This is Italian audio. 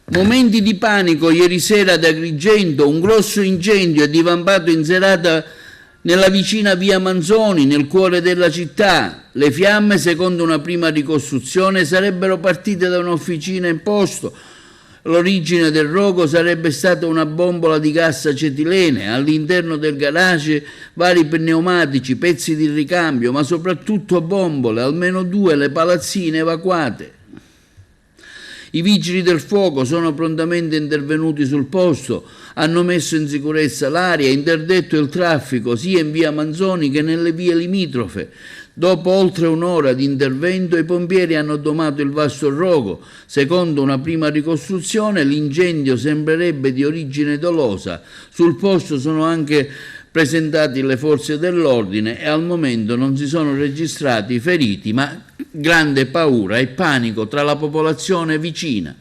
Momenti di panico ieri sera ad Agrigento, un grosso incendio è divampato in serata nella vicina via Manzoni, nel cuore della città. Le fiamme, secondo una prima ricostruzione, sarebbero partite da un'officina in posto. L'origine del rogo sarebbe stata una bombola di gas acetilene, all'interno del garage vari pneumatici, pezzi di ricambio, ma soprattutto bombole, almeno 2 le palazzine evacuate. I vigili del fuoco sono prontamente intervenuti sul posto, hanno messo in sicurezza l'area, interdetto il traffico sia in via Manzoni che nelle vie limitrofe. Dopo oltre un'ora di intervento i pompieri hanno domato il vasto rogo. Secondo una prima ricostruzione l'incendio sembrerebbe di origine dolosa. Sul posto sono anche presentati le forze dell'ordine e al momento non si sono registrati feriti, ma grande paura e panico tra la popolazione vicina.